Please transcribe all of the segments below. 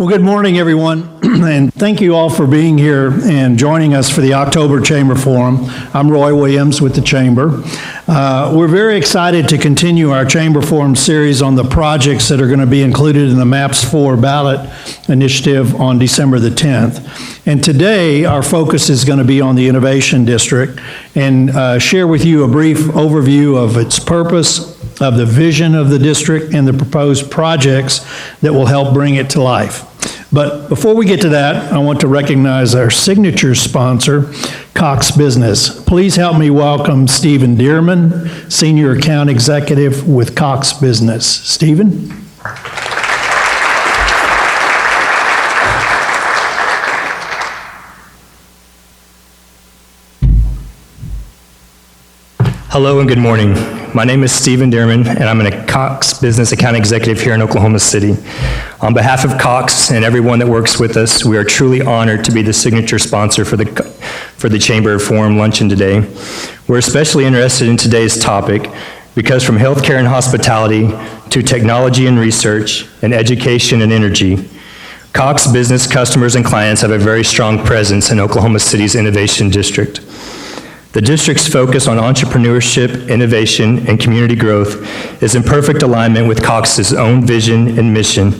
Well, good morning, everyone, and thank you all for being here and joining us for the October Chamber Forum. I'm Roy Williams with the Chamber. We're very excited to continue our Chamber Forum series on the projects that are going to be included in the MAPS 4 ballot initiative on December the 10th. And today, our focus is going to be on the Innovation District and share with you a brief overview of its purpose, of the vision of the district, and the proposed projects that will help bring it to life. But before we get to that, I want to recognize our signature sponsor, Cox Business. Please help me welcome Stephen Dearman, Senior Account Executive with Cox Business. Stephen? Hello and good morning. My name is Stephen Dearman, and I'm a Cox Business Account Executive here in Oklahoma City. On behalf of Cox and everyone that works with us, we are truly honored to be the signature sponsor for the Chamber Forum Luncheon today. We're especially interested in today's topic because from healthcare and hospitality to technology and research and education and energy, Cox Business customers and clients have a very strong presence in Oklahoma City's Innovation District. The district's focus on entrepreneurship, innovation, and community growth is in perfect alignment with Cox's own vision and mission.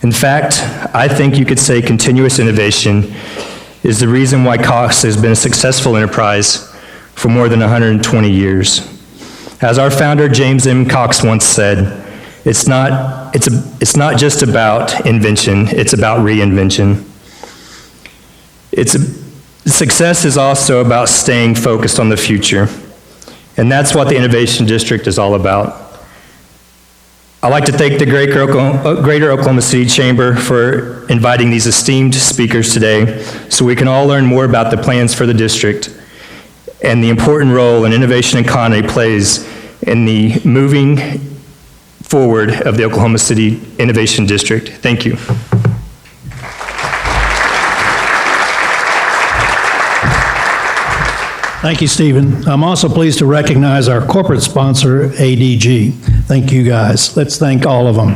In fact, I think you could say continuous innovation is the reason why Cox has been a successful enterprise for more than 120 years. As our founder, James M. Cox, once said, it's not just about invention, it's about reinvention. Success is also about staying focused on the future, and that's what the Innovation District is all about. I'd like to thank the Greater Oklahoma City Chamber for inviting these esteemed speakers today so we can all learn more about the plans for the district and the important role an innovation economy plays in the moving forward of the Oklahoma City Innovation District. Thank you. Thank you, Stephen. I'm also pleased to recognize our corporate sponsor, ADG. Thank you, guys. Let's thank all of them.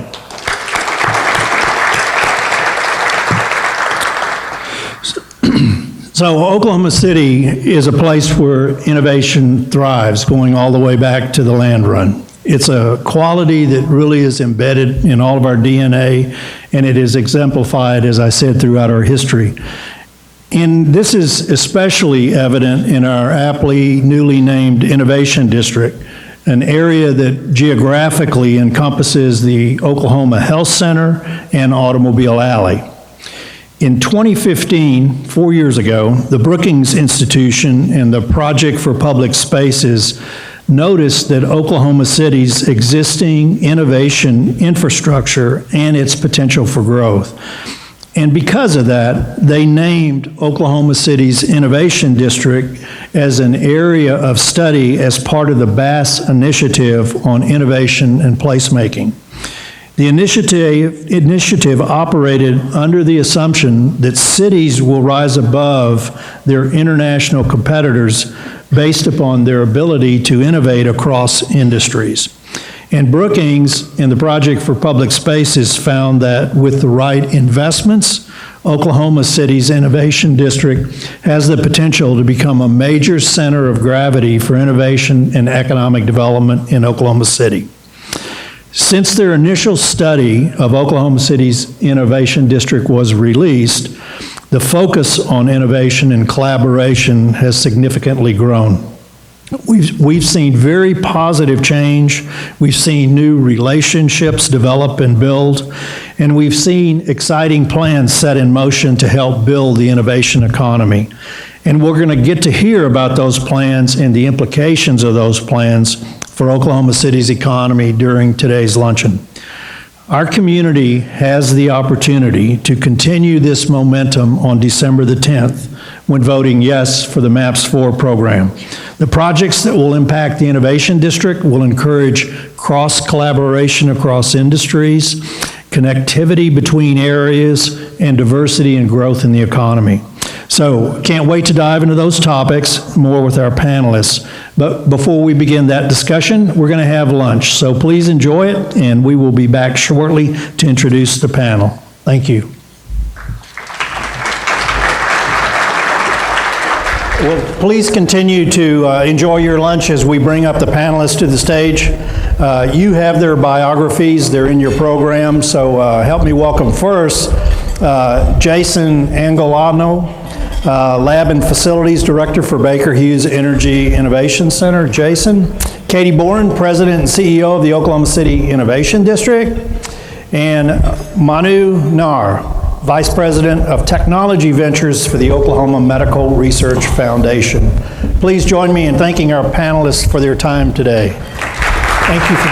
So Oklahoma City is a place where innovation thrives, going all the way back to the land run. It's a quality that really is embedded in all of our DNA, and it is exemplified, as I said, throughout our history. And this is especially evident in our aptly newly named Innovation District, an area that geographically encompasses the Oklahoma Health Center and Automobile Alley. In 2015, 4 years ago, the Brookings Institution and the Project for Public Spaces noticed that Oklahoma City's existing innovation infrastructure and its potential for growth. And because of that, they named Oklahoma City's Innovation District as an area of study as part of the BASS initiative on innovation and placemaking. The initiative operated under the assumption that cities will rise above their international competitors based upon their ability to innovate across industries. And Brookings and the Project for Public Spaces found that with the right investments, Oklahoma City's Innovation District has the potential to become a major center of gravity for innovation and economic development in Oklahoma City. Since their initial study of Oklahoma City's Innovation District was released, the focus on innovation and collaboration has significantly grown. We've seen very positive change. We've seen new relationships develop and build, and we've seen exciting plans set in motion to help build the innovation economy. And we're going to get to hear about those plans and the implications of those plans for Oklahoma City's economy during today's luncheon. Our community has the opportunity to continue this momentum on December the 10th when voting yes for the MAPS 4 program. The projects that will impact the Innovation District will encourage cross-collaboration across industries, connectivity between areas, and diversity and growth in the economy. So, can't wait to dive into those topics more with our panelists. But before we begin that discussion, we're going to have lunch. So please enjoy it, and we will be back shortly to introduce the panel. Thank you. Well, please continue to enjoy your lunch as we bring up the panelists to the stage. You have their biographies, they're in your program, so help me welcome first Jason Angolano, Lab and Facilities Director for Baker Hughes Energy Innovation Center. Jason. Katy, Boren, President and CEO of the Oklahoma City Innovation District. And Manu, Nair, Vice President of Technology Ventures for the Oklahoma Medical Research Foundation. Please join me in thanking our panelists for their time today. Thank you for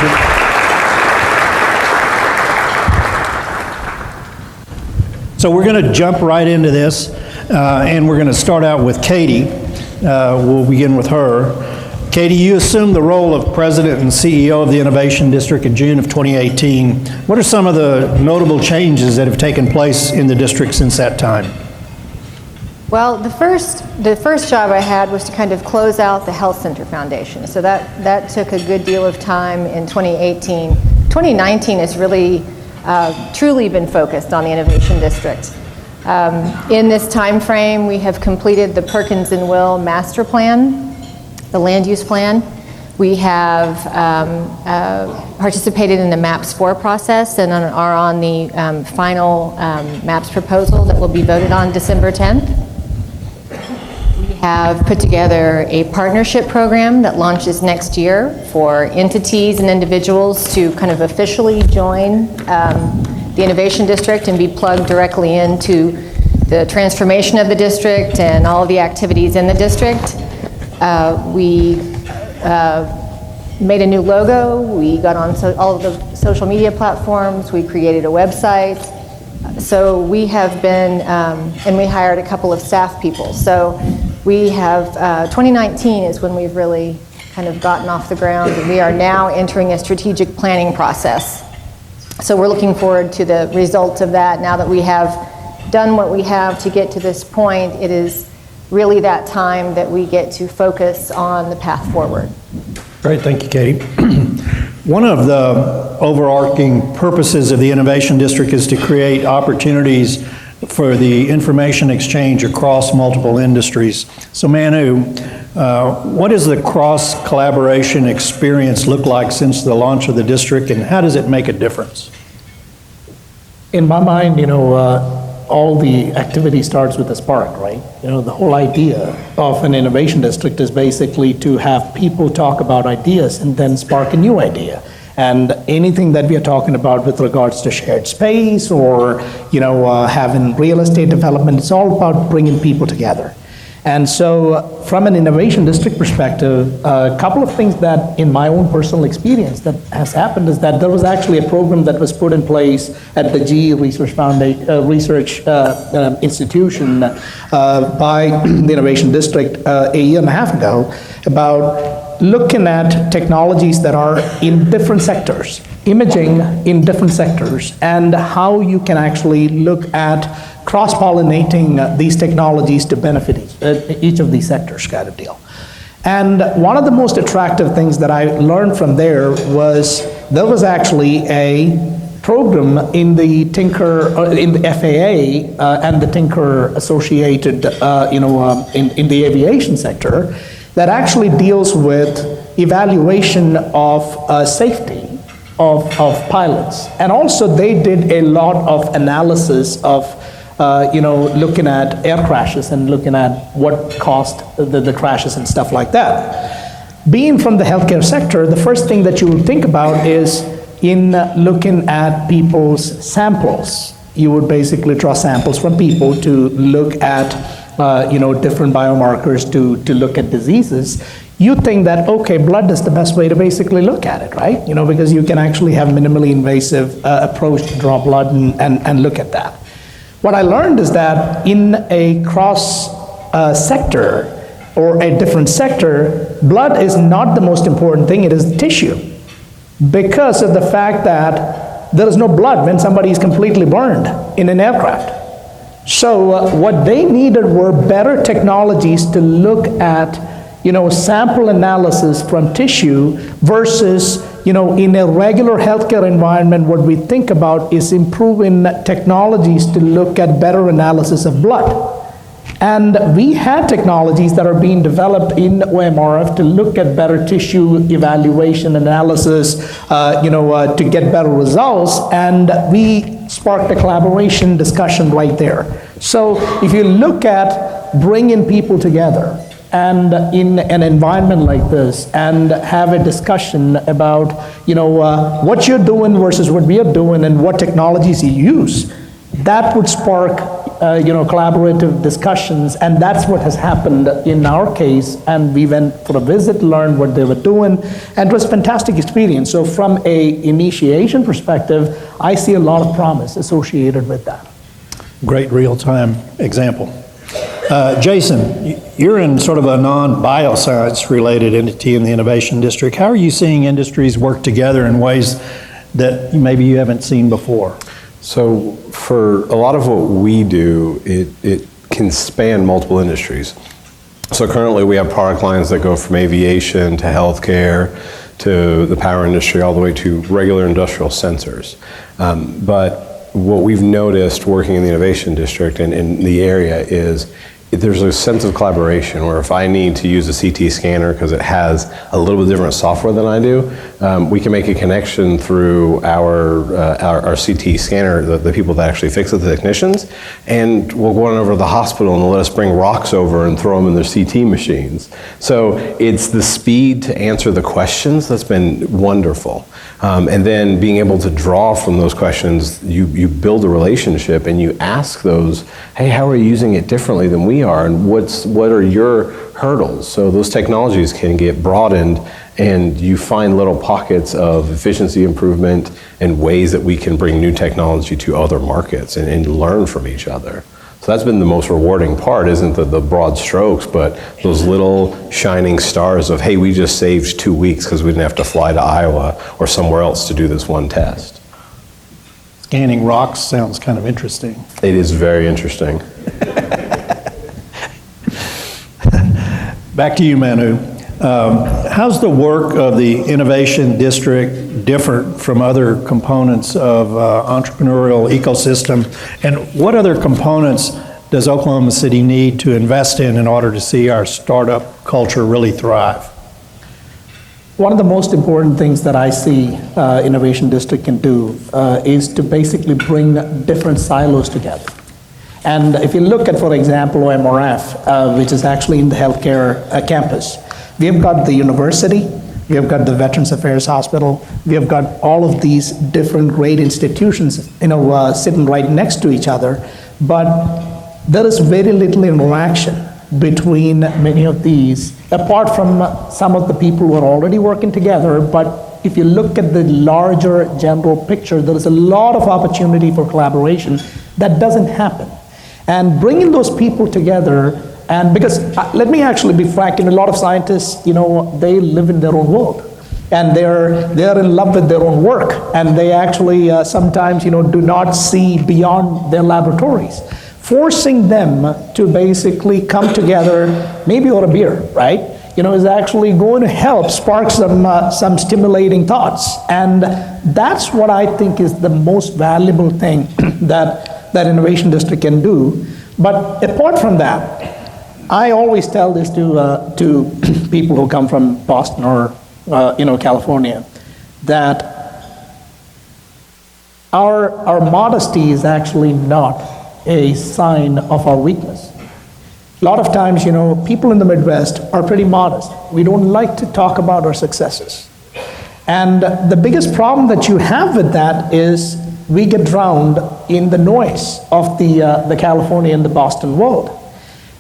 So we're going to jump right into this, and we're going to start out with Katy. We'll begin with her. Katy, you assumed the role of President and CEO of the Innovation District in June of 2018. What are some of the notable changes that have taken place in the district since that time? Well, the first job I had was to kind of close out the Health Center Foundation. So that took a good deal of time in 2018. 2019 has really truly been focused on the Innovation District. In this time frame, we have completed the Perkins and Will Master Plan, the land use plan. We have participated in the MAPS 4 process and are on the final MAPS proposal that will be voted on December 10th. We have put together a partnership program that launches next year for entities and individuals to kind of officially join the Innovation District and be plugged directly into the transformation of the district and all of the activities in the district. We made a new logo, we got on all of the social media platforms, we created a website. So we have been, and we hired a couple of staff people. So we have, 2019 is when we've really kind of gotten off the ground, and we are now entering a strategic planning process. So we're looking forward to the results of that. Now that we have done what we have to get to this point, it is really that time that we get to focus on the path forward. Great, thank you, Katy. One of the overarching purposes of the Innovation District is to create opportunities for the information exchange across multiple industries. So Manu, what does the cross-collaboration experience look like since the launch of the district, and how does it make a difference? In my mind, all the activity starts with a spark, right? The whole idea of an innovation district is basically to have people talk about ideas and then spark a new idea. And anything that we are talking about with regards to shared space or, having real estate development, it's all about bringing people together. And so from an innovation district perspective, a couple of things that in my own personal experience that has happened is that there was actually a program that was put in place at the GE Research Institution by the Innovation District a year and a half ago about looking at technologies that are in different sectors, imaging in different sectors, and how you can actually look at cross-pollinating these technologies to benefit each of these sectors kind of deal. And one of the most attractive things that I learned from there was actually a program in the in the FAA and the Tinker associated, in the aviation sector that actually deals with evaluation of safety of pilots. And also they did a lot of analysis of looking at air crashes and looking at what caused the crashes and stuff like that. Being from the healthcare sector, the first thing that you will think about is in looking at people's samples. You would basically draw samples from people to look at different biomarkers to look at diseases. You think that, okay, blood is the best way to basically look at it, right? Because you can actually have minimally invasive approach to draw blood and look at that. What I learned is that in a cross sector or a different sector, blood is not the most important thing, it is tissue. Because of the fact that there is no blood when somebody is completely burned in an aircraft. So what they needed were better technologies to look at sample analysis from tissue versus, in a regular healthcare environment, what we think about is improving technologies to look at better analysis of blood. And we had technologies that are being developed in OMRF to look at better tissue evaluation analysis, to get better results. And we sparked a collaboration discussion right there. So if you look at bringing people together and in an environment like this and have a discussion about, what you're doing versus what we are doing and what technologies you use, that would spark collaborative discussions, and that's what has happened in our case. And we went for a visit, learned what they were doing, and it was a fantastic experience. So from a initiation perspective, I see a lot of promise associated with that. Great real-time example. Jason, you're in sort of a non-bioscience related entity in the Innovation District. How are you seeing industries work together in ways that maybe you haven't seen before? So for a lot of what we do, it can span multiple industries. So currently we have product lines that go from aviation to healthcare to the power industry all the way to regular industrial sensors. But what we've noticed working in the Innovation District and in the area is there's a sense of collaboration where if I need to use a CT scanner because it has a little bit different software than I do, we can make a connection through our CT scanner, the people that actually fix it, the technicians, and we'll go on over to the hospital and they'll let us bring rocks over and throw them in their CT machines. So it's the speed to answer the questions that's been wonderful. And then being able to draw from those questions, you build a relationship and you ask those, hey, how are you using it differently than we are? And what are your hurdles? So those technologies can get broadened and you find little pockets of efficiency improvement and ways that we can bring new technology to other markets and learn from each other. So that's been the most rewarding part, isn't the broad strokes, but those little shining stars of, hey, we just saved 2 weeks because we didn't have to fly to Iowa or somewhere else to do this one test. Scanning rocks sounds kind of interesting. It is very interesting. Back to you, Manu. How's the work of the Innovation District different from other components of entrepreneurial ecosystem? And what other components does Oklahoma City need to invest in order to see our startup culture really thrive? One of the most important things that I see Innovation District can do is to basically bring different silos together. And if you look at, for example, OMRF, which is actually in the healthcare campus, we have got the university, we have got the Veterans Affairs Hospital, we have got all of these different great institutions, sitting right next to each other, but there is very little interaction between many of these, apart from some of the people who are already working together. But if you look at the larger general picture, there is a lot of opportunity for collaboration that doesn't happen. And bringing those people together, and because let me actually be frank, a lot of scientists, they live in their own world, and they're in love with their own work, and they actually sometimes do not see beyond their laboratories. Forcing them to basically come together, maybe over a beer, right? Is actually going to help spark some stimulating thoughts, and that's what I think is the most valuable thing that Innovation District can do. But apart from that, I always tell this to people who come from Boston or California, that our modesty is actually not a sign of our weakness. A lot of times, people in the Midwest are pretty modest. We don't like to talk about our successes. And the biggest problem that you have with that is we get drowned in the noise of the California and the Boston world.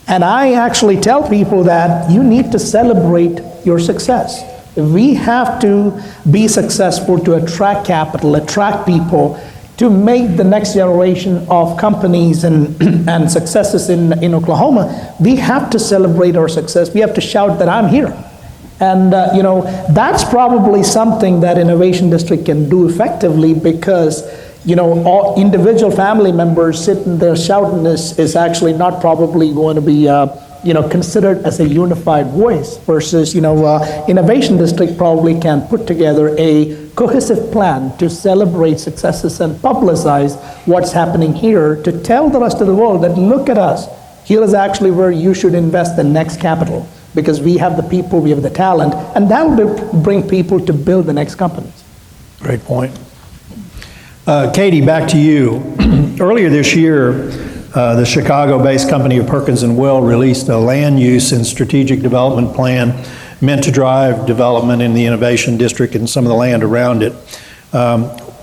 And I actually tell people that you need to celebrate your success. We have to be successful to attract capital, attract people, to make the next generation of companies and successes in Oklahoma. We have to celebrate our success. We have to shout that I'm here. And that's probably something that Innovation District can do effectively, because all individual family members sitting there shouting is actually not probably going to be considered as a unified voice, versus Innovation District probably can put together a cohesive plan to celebrate successes and publicize what's happening here, to tell the rest of the world that look at us, here is actually where you should invest the next capital, because we have the people, we have the talent, and that will bring people to build the next companies. Great point. Katy, back to you. Earlier this year, the Chicago-based company of Perkins & Will released a land use and strategic development plan meant to drive development in the Innovation District and some of the land around it.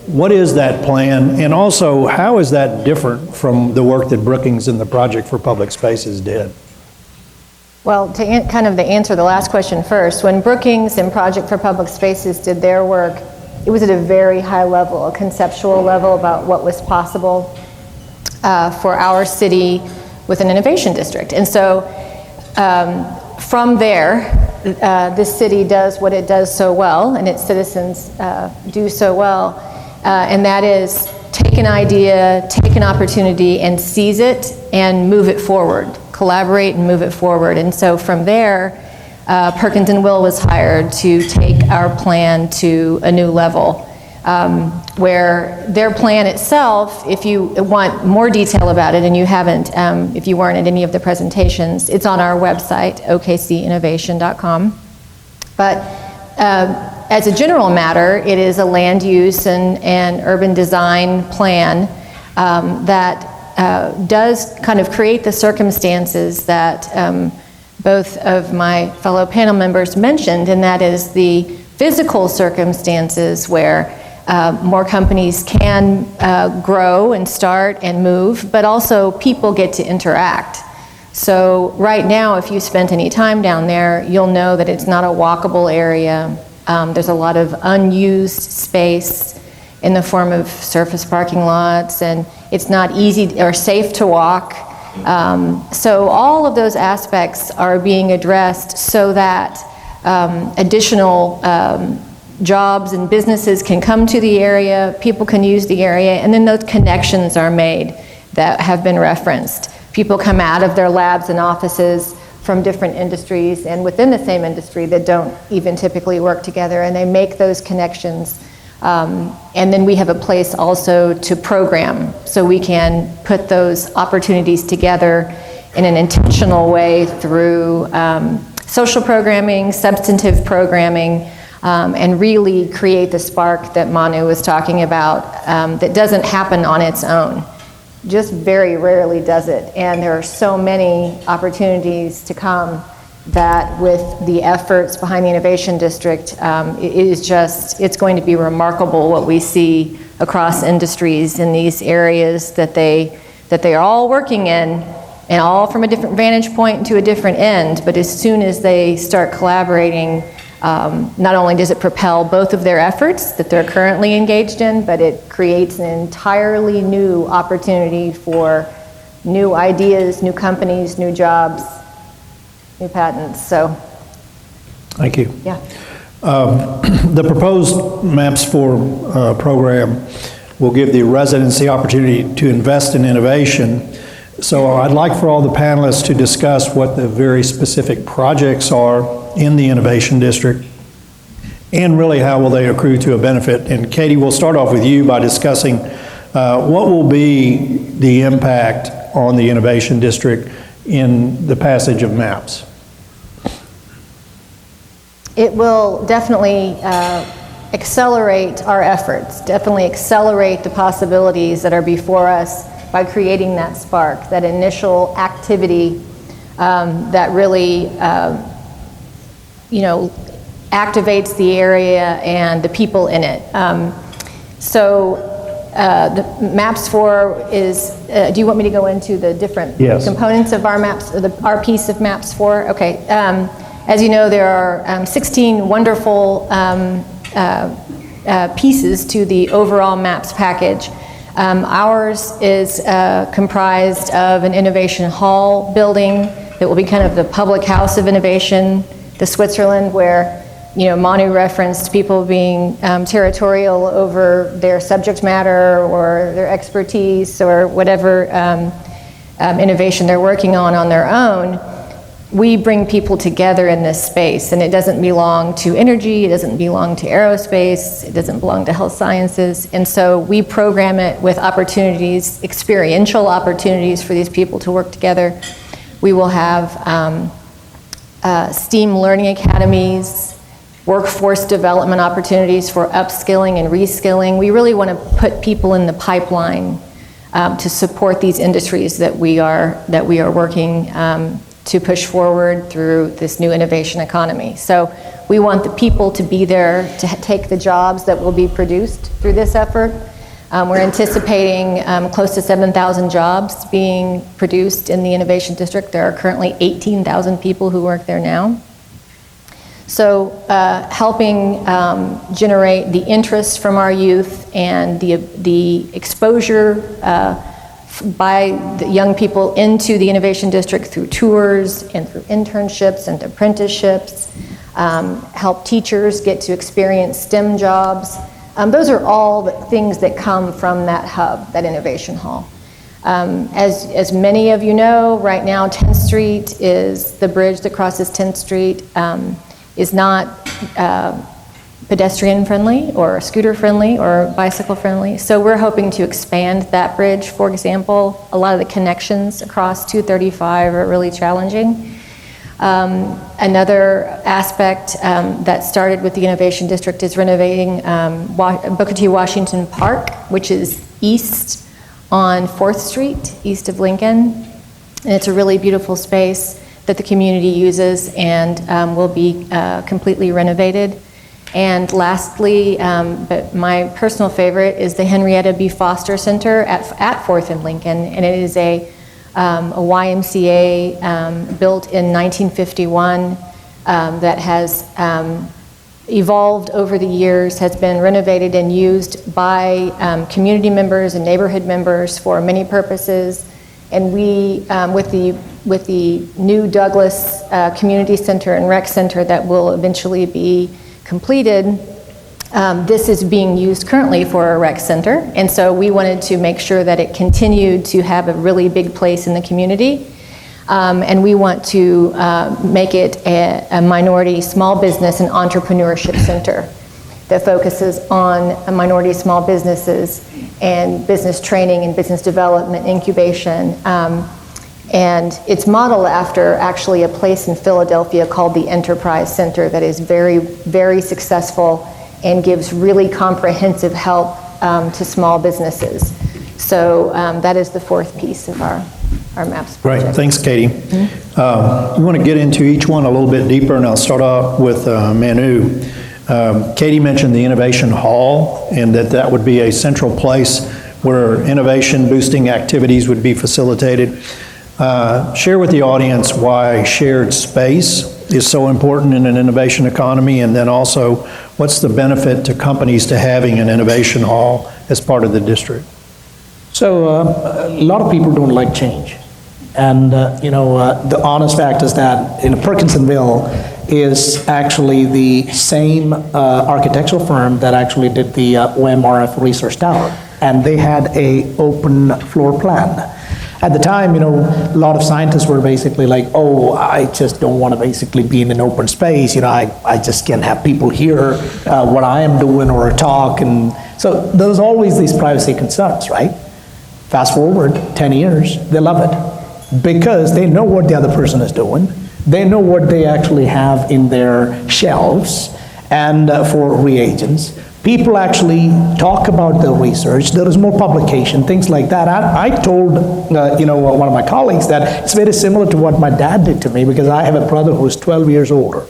What is that plan, and also how is that different from the work that Brookings and the Project for Public Spaces did? Well, to answer the last question first, when Brookings and Project for Public Spaces did their work, it was at a very high level, a conceptual level about what was possible for our city with an innovation district. And so from there, this city does what it does so well, and its citizens do so well, and that is take an idea, take an opportunity, and seize it and move it forward, collaborate and move it forward. And so from there, Perkins & Will was hired to take our plan to a new level, where their plan itself, if you want more detail about it, and you haven't, if you weren't at any of the presentations, it's on our website, okcinnovation.com. But as a general matter, it is a land use and urban design plan that does kind of create the circumstances that both of my fellow panel members mentioned, and that is the physical circumstances where more companies can grow and start and move, but also people get to interact. So right now, if you spent any time down there, you'll know that it's not a walkable area. There's a lot of unused space in the form of surface parking lots, and it's not easy or safe to walk. So all of those aspects are being addressed so that additional jobs and businesses can come to the area, people can use the area, and then those connections are made that have been referenced. People come out of their labs and offices from different industries and within the same industry that don't even typically work together, and they make those connections. And then we have a place also to program, so we can put those opportunities together in an intentional way through social programming, substantive programming, and really create the spark that Manu was talking about that doesn't happen on its own. Just very rarely does it, and there are so many opportunities to come that with the efforts behind the Innovation District, it's going to be remarkable what we see across industries in these areas that they are all working in, and all from a different vantage point and to a different end. But as soon as they start collaborating, not only does it propel both of their efforts that they're currently engaged in, but it creates an entirely new opportunity for new ideas, new companies, new jobs, new patents. So, Thank you. yeah. The proposed MAPS 4 program will give the residents the opportunity to invest in innovation. So I'd like for all the panelists to discuss what the very specific projects are in the Innovation District, and really how will they accrue to a benefit. And Katy, we'll start off with you by discussing what will be the impact on the Innovation District in the passage of MAPS. It will definitely accelerate our efforts, definitely accelerate the possibilities that are before us by creating that spark, that initial activity that really activates the area and the people in it. The MAPS 4 is, do you want me to go into the different components of our MAPS, our piece of MAPS 4? Okay. As you know, there are 16 wonderful pieces to the overall MAPS package. Ours is comprised of an innovation hall building that will be kind of the public house of innovation, the Switzerland where, Manu referenced people being territorial over their subject matter or their expertise or whatever innovation they're working on their own. We bring people together in this space, and it doesn't belong to energy, it doesn't belong to aerospace, it doesn't belong to health sciences, and so we program it with opportunities, experiential opportunities for these people to work together. We will have STEAM learning academies, workforce development opportunities for upskilling and reskilling. We really want to put people in the pipeline to support these industries that we are working to push forward through this new innovation economy. So we want the people to be there to take the jobs that will be produced through this effort. We're anticipating close to 7,000 jobs being produced in the Innovation District. There are currently 18,000 people who work there now. So helping generate the interest from our youth and the exposure by the young people into the Innovation District through tours and through internships and apprenticeships, help teachers get to experience STEM jobs. Those are all the things that come from that hub, that Innovation Hall. As many of you know, right now 10th Street is the bridge that crosses 10th Street is not pedestrian friendly or scooter friendly or bicycle friendly. So we're hoping to expand that bridge, for example. A lot of the connections across 235 are really challenging. Another aspect that started with the Innovation District is renovating Booker T. Washington Park, which is east on 4th Street, east of Lincoln. And it's a really beautiful space that the community uses and will be completely renovated. And lastly, but my personal favorite is the Henrietta B. Foster Center at 4th and Lincoln, and it is a YMCA built in 1951 that has evolved over the years, has been renovated and used by community members and neighborhood members for many purposes. And we, with the new Douglas Community Center and Rec Center that will eventually be completed, this is being used currently for a rec center, and so we wanted to make sure that it continued to have a really big place in the community, and we want to make it a minority small business and entrepreneurship center that focuses on minority small businesses and business training and business development, incubation, and it's modeled after actually a place in Philadelphia called the Enterprise Center that is very, very successful and gives really comprehensive help to small businesses. So that is the fourth piece of our MAPS project. Right, thanks, Katy. We want to get into each one a little bit deeper, and I'll start off with Manu. Katy mentioned the Innovation Hall, and that would be a central place where innovation boosting activities would be facilitated. Share with the audience why shared space is so important in an innovation economy, and then also what's the benefit to companies to having an innovation hall as part of the district? So a lot of people don't like change. And the honest fact is that Perkinsonville is actually the same architectural firm that actually did the OMRF Research Tower. And they had an open floor plan. At the time, a lot of scientists were basically like, oh, I just don't want to basically be in an open space. I just can't have people hear what I am doing or talk. And so there's always these privacy concerns, right? Fast forward 10 years, they love it because they know what the other person is doing. They know what they actually have in their shelves and for reagents. People actually talk about their research. There is more publication, things like that. I told one of my colleagues that it's very similar to what my dad did to me because I have a brother who is 12 years older.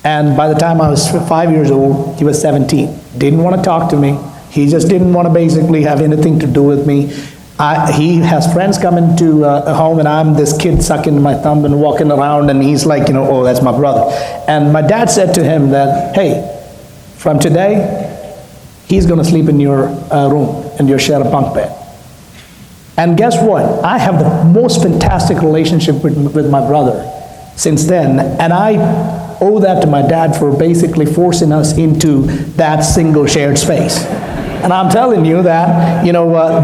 And by the time I was 5 years old, he was 17. Didn't want to talk to me. He just didn't want to basically have anything to do with me. He has friends coming to home, and I'm this kid sucking my thumb and walking around, and he's like, oh, that's my brother. And my dad said to him that, hey, from today, he's going to sleep in your room, and you'll share a bunk bed. And guess what? I have the most fantastic relationship with my brother since then, and I owe that to my dad for basically forcing us into that single shared space. And I'm telling you that,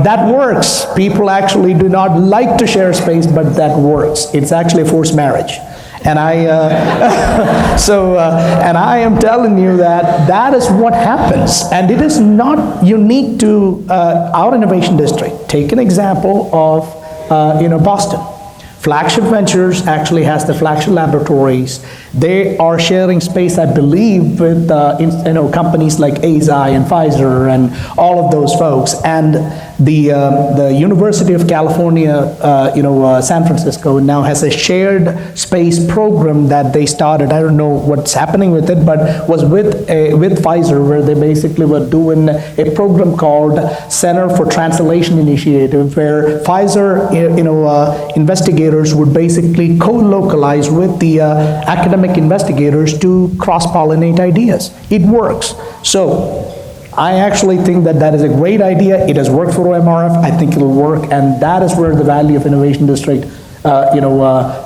that works. People actually do not like to share space, but that works. It's actually a forced marriage. And and I am telling you that is what happens. And it is not unique to our innovation district. Take an example of, Boston. Flagship Ventures actually has the flagship laboratories. They are sharing space, I believe, with companies like AZI and Pfizer and all of those folks. And the University of California, San Francisco now has a shared space program that they started. I don't know what's happening with it, but was with Pfizer, where they basically were doing a program called Center for Translation Initiative, where Pfizer, investigators would basically co-localize with the academic investigators to cross-pollinate ideas. It works. So I actually think that is a great idea. It has worked for OMRF. I think it'll work, and that is where the value of Innovation District,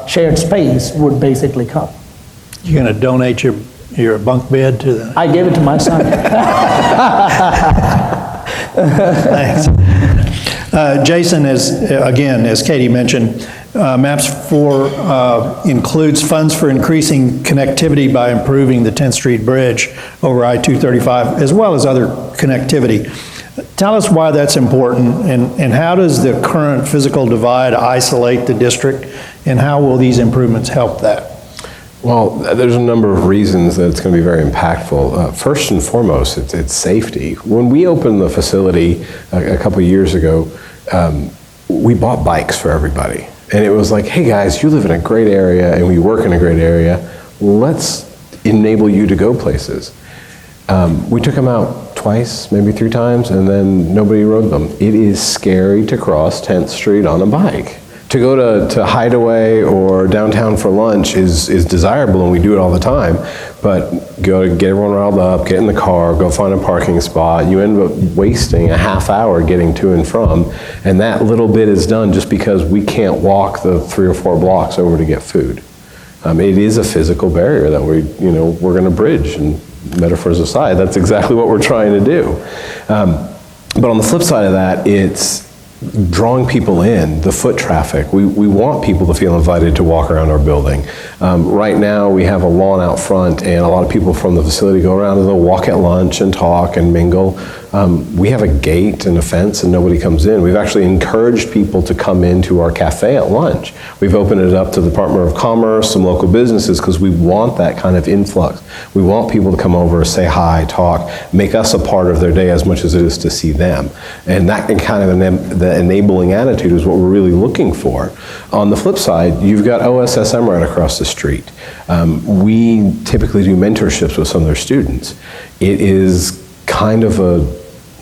shared space would basically come. You're going to donate your bunk bed to the... I gave it to my son. Thanks. Jason, as Katy mentioned, MAPS 4 includes funds for increasing connectivity by improving the 10th Street Bridge over I-235, as well as other connectivity. Tell us why that's important, and how does the current physical divide isolate the district, and how will these improvements help that? Well, there's a number of reasons that it's going to be very impactful. First and foremost, it's safety. When we opened the facility a couple years ago, we bought bikes for everybody. And it was like, hey guys, you live in a great area and we work in a great area. Let's enable you to go places. We took them out twice, maybe 3 times, and then nobody rode them. It is scary to cross 10th Street on a bike. To go to Hideaway or downtown for lunch is desirable, and we do it all the time, but go to get everyone riled up, get in the car, go find a parking spot, you end up wasting a half hour getting to and from, and that little bit is done just because we can't walk the 3 or 4 blocks over to get food. It is a physical barrier that we're going to bridge, and metaphors aside, that's exactly what we're trying to do. But on the flip side of that, it's drawing people in, the foot traffic. We want people to feel invited to walk around our building. Right now we have a lawn out front, and a lot of people from the facility go around and they'll walk at lunch and talk and mingle. We have a gate and a fence and nobody comes in. We've actually encouraged people to come into our cafe at lunch. We've opened it up to the Department of Commerce, some local businesses, because we want that kind of influx. We want people to come over, say hi, talk, make us a part of their day as much as it is to see them. And that kind of the enabling attitude is what we're really looking for. On the flip side, you've got OSSM right across the street. We typically do mentorships with some of their students. It is kind of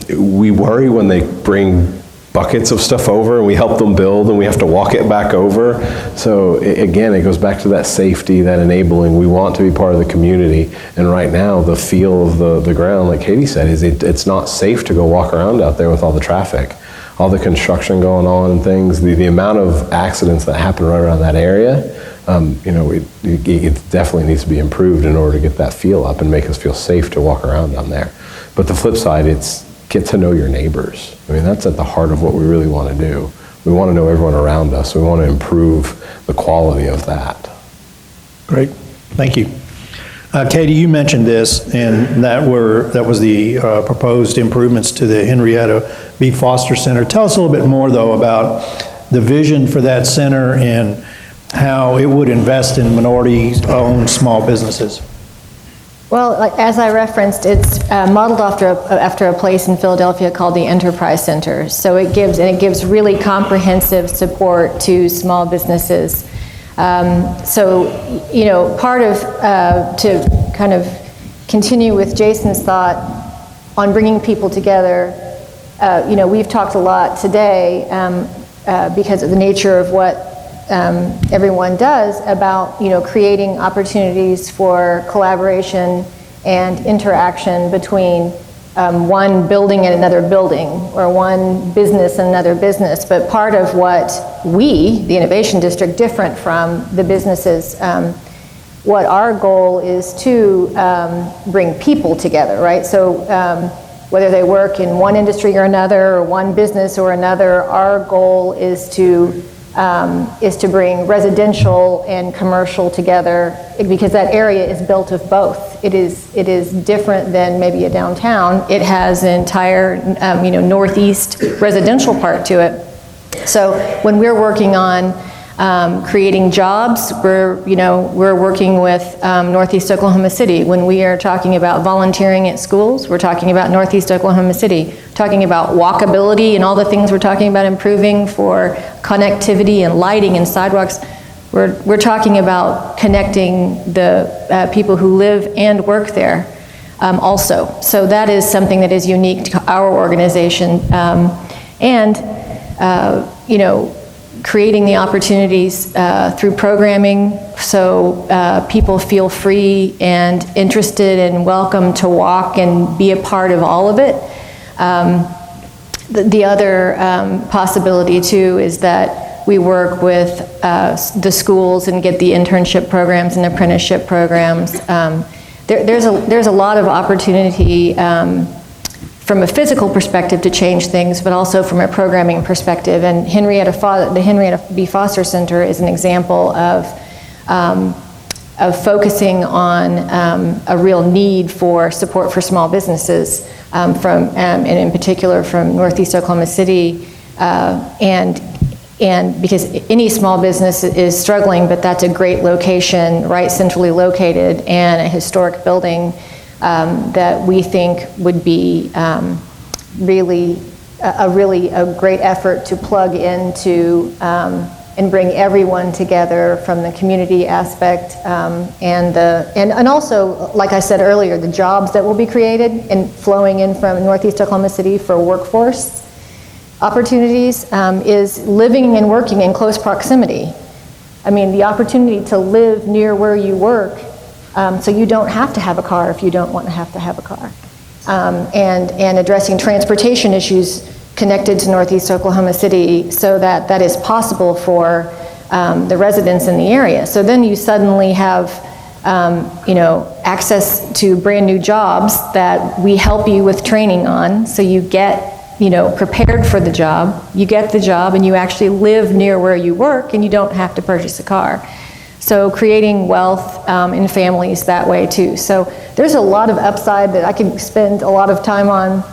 we worry when they bring buckets of stuff over and we help them build and we have to walk it back over. So again, it goes back to that safety, that enabling. We want to be part of the community, and right now the feel of the ground, like Katy said, is it's not safe to go walk around out there with all the traffic, all the construction going on and things. The amount of accidents that happen right around that area, it definitely needs to be improved in order to get that feel up and make us feel safe to walk around down there. But the flip side, it's get to know your neighbors. I mean, that's at the heart of what we really want to do. We want to know everyone around us. We want to improve the quality of that. Great, thank you. Katy, you mentioned this, and that was the proposed improvements to the Henrietta B. Foster Center. Tell us a little bit more, though, about the vision for that center and how it would invest in minority-owned small businesses. Well, as I referenced, it's modeled after a place in Philadelphia called the Enterprise Center. So it gives really comprehensive support to small businesses. Part of, to kind of continue with Jason's thought on bringing people together, we've talked a lot today because of the nature of what everyone does about, creating opportunities for collaboration and interaction between one building and another building, or one business and another business. But part of what we, the Innovation District, different from the businesses, what our goal is to bring people together, right? So whether they work in one industry or another, or one business or another, our goal is to bring residential and commercial together, because that area is built of both. It is different than maybe a downtown. It has an entire northeast residential part to it. So when we're working on creating jobs. We're working with Northeast Oklahoma City. When we are talking about volunteering at schools, we're talking about Northeast Oklahoma City. Talking about walkability and all the things we're talking about improving for connectivity and lighting and sidewalks. We're talking about connecting the people who live and work there also. So that is something that is unique to our organization. Creating the opportunities through programming so people feel free and interested and welcome to walk and be a part of all of it. The other possibility too is that we work with the schools and get the internship programs and apprenticeship programs. There's a lot of opportunity from a physical perspective to change things, but also from a programming perspective. And the Henrietta B. Foster Center is an example of focusing on a real need for support for small businesses, and in particular from Northeast Oklahoma City, and because any small business is struggling, but that's a great location, right centrally located, and a historic building that we think would be really a great effort to plug into and bring everyone together from the community aspect and also, like I said earlier, the jobs that will be created and flowing in from Northeast Oklahoma City for workforce opportunities is living and working in close proximity. I mean, the opportunity to live near where you work, so you don't have to have a car if you don't want to have a car. And addressing transportation issues connected to Northeast Oklahoma City so that that is possible for the residents in the area. So then you suddenly have access to brand new jobs that we help you with training on, so you get prepared for the job, you get the job, and you actually live near where you work, and you don't have to purchase a car. So creating wealth in families that way too. So there's a lot of upside that I could spend a lot of time on,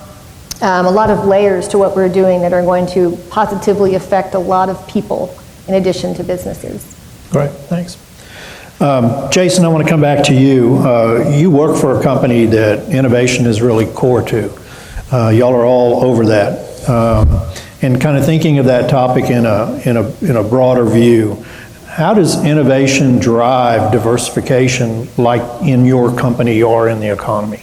a lot of layers to what we're doing that are going to positively affect a lot of people in addition to businesses. Great, thanks. Jason, I want to come back to you. You work for a company that innovation is really core to. Y'all are all over that. And kind of thinking of that topic in a broader view, how does innovation drive diversification like in your company or in the economy?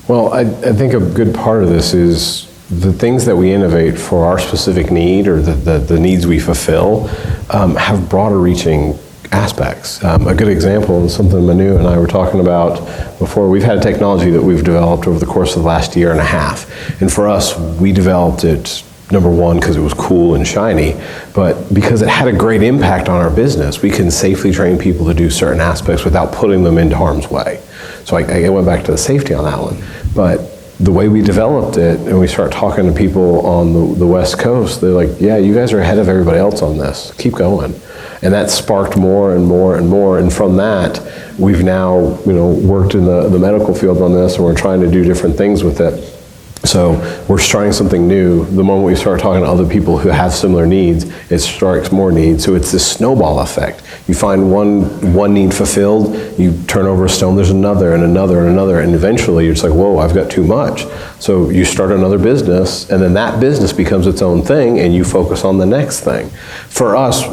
Well, I think a good part of this is the things that we innovate for our specific need or the needs we fulfill have broader reaching aspects. A good example is something Manu and I were talking about before. We've had technology that we've developed over the course of the last year and a half. And for us, we developed it, number one, because it was cool and shiny, but because it had a great impact on our business. We can safely train people to do certain aspects without putting them into harm's way. So I went back to the safety on that one. But the way we developed it, and we start talking to people on the West Coast, they're like, yeah, you guys are ahead of everybody else on this. Keep going. And that sparked more and more and more. And from that, we've now worked in the medical field on this, and we're trying to do different things with it. So we're starting something new. The moment we start talking to other people who have similar needs, it strikes more needs. So it's this snowball effect. You find one need fulfilled, you turn over a stone, there's another and another and another, and eventually you're just like, whoa, I've got too much. So you start another business, and then that business becomes its own thing, and you focus on the next thing. For us,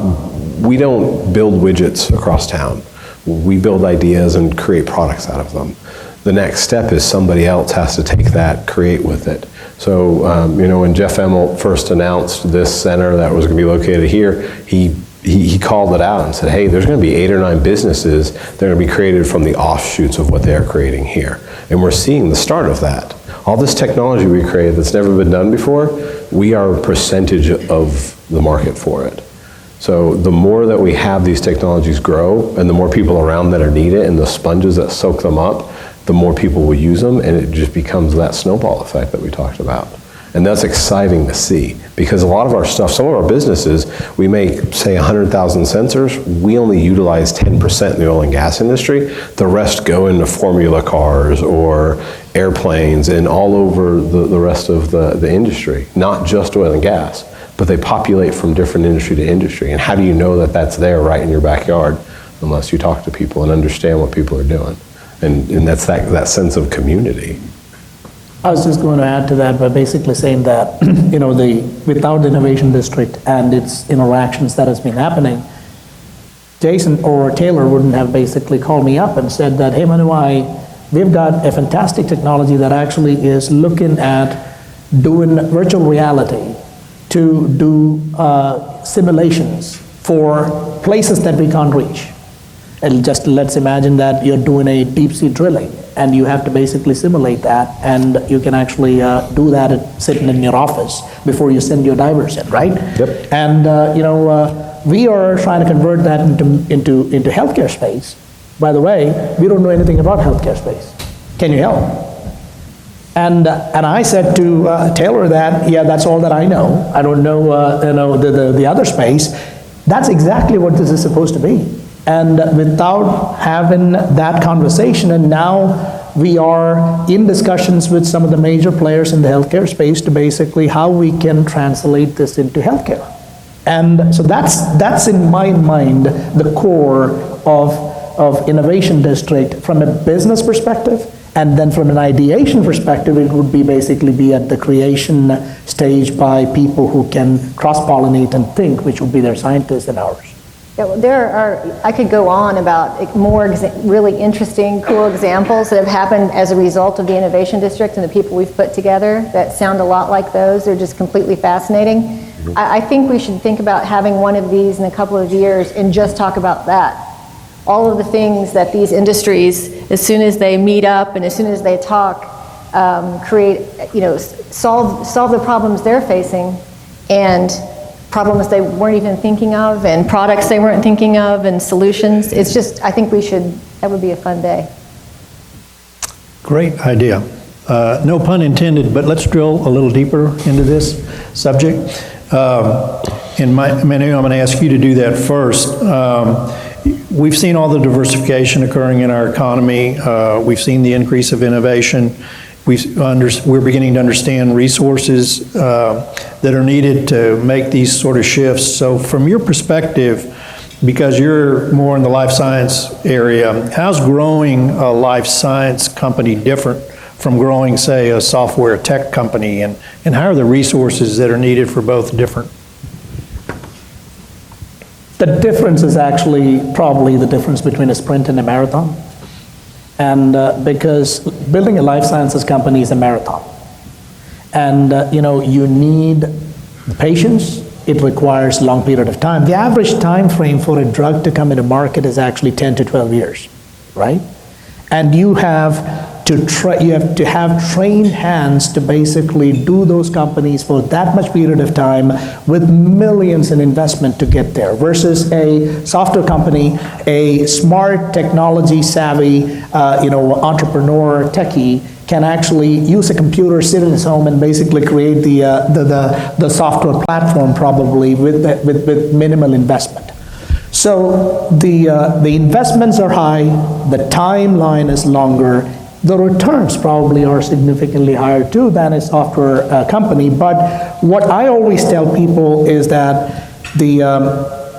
we don't build widgets across town. We build ideas and create products out of them. The next step is somebody else has to take that, create with it. So, when Jeff Emmelt first announced this center that was going to be located here, he called it out and said, hey, there's going to be 8 or 9 businesses that are going to be created from the offshoots of what they're creating here. And we're seeing the start of that. All this technology we created that's never been done before, we are a percentage of the market for it. So the more that we have these technologies grow, and the more people around that are needed, and the sponges that soak them up, the more people will use them, and it just becomes that snowball effect that we talked about. And that's exciting to see, because a lot of our stuff, some of our businesses, we make, say, 100,000 sensors. We only utilize 10% in the oil and gas industry. The rest go into formula cars or airplanes and all over the rest of the industry, not just oil and gas. but they populate from different industry to industry. And how do you know that that's there right in your backyard unless you talk to people and understand what people are doing? And that's that sense of community. I was just going to add to that by basically saying that, without the Innovation District and its interactions that has been happening, Jason or Taylor wouldn't have basically called me up and said that, hey, Manu, we've got a fantastic technology that actually is looking at doing virtual reality to do simulations for places that we can't reach. And just let's imagine that you're doing a deep sea drilling and you have to basically simulate that, and you can actually do that sitting in your office before you send your divers in, right? Yep. And we are trying to convert that into healthcare space. By the way, we don't know anything about healthcare space. Can you help? And I said to Taylor that, yeah, that's all that I know. I don't know, the other space. That's exactly what this is supposed to be. And without having that conversation, and now we are in discussions with some of the major players in the healthcare space to basically how we can translate this into healthcare. And so that's in my mind the core of Innovation District from a business perspective. And then from an ideation perspective, it would basically be at the creation stage by people who can cross-pollinate and think, which would be their scientists and ours. Yeah, well, I could go on about more really interesting, cool examples that have happened as a result of the Innovation District and the people we've put together that sound a lot like those. They're just completely fascinating. I think we should think about having one of these in a couple of years and just talk about that. All of the things that these industries, as soon as they meet up and as soon as they talk, create, solve the problems they're facing, and problems they weren't even thinking of, and products they weren't thinking of, and solutions. It's just, I think that would be a fun day. Great idea. No pun intended, but let's drill a little deeper into this subject. And Manu, I'm going to ask you to do that first. We've seen all the diversification occurring in our economy. We've seen the increase of innovation. We're beginning to understand resources that are needed to make these sort of shifts. So from your perspective, because you're more in the life science area, how's growing a life science company different from growing, say, a software tech company? And how are the resources that are needed for both different? The difference is actually probably the difference between a sprint and a marathon. And because building a life sciences company is a marathon. And you need patience. It requires a long period of time. The average time frame for a drug to come into market is actually 10 to 12 years, right? And you have to have trained hands to basically do those companies for that much period of time with millions in investment to get there, versus a software company, a smart technology savvy entrepreneur techie can actually use a computer, sit in his home, and basically create the software platform probably with minimal investment. So the investments are high, the timeline is longer, the returns probably are significantly higher too than a software company. But what I always tell people is that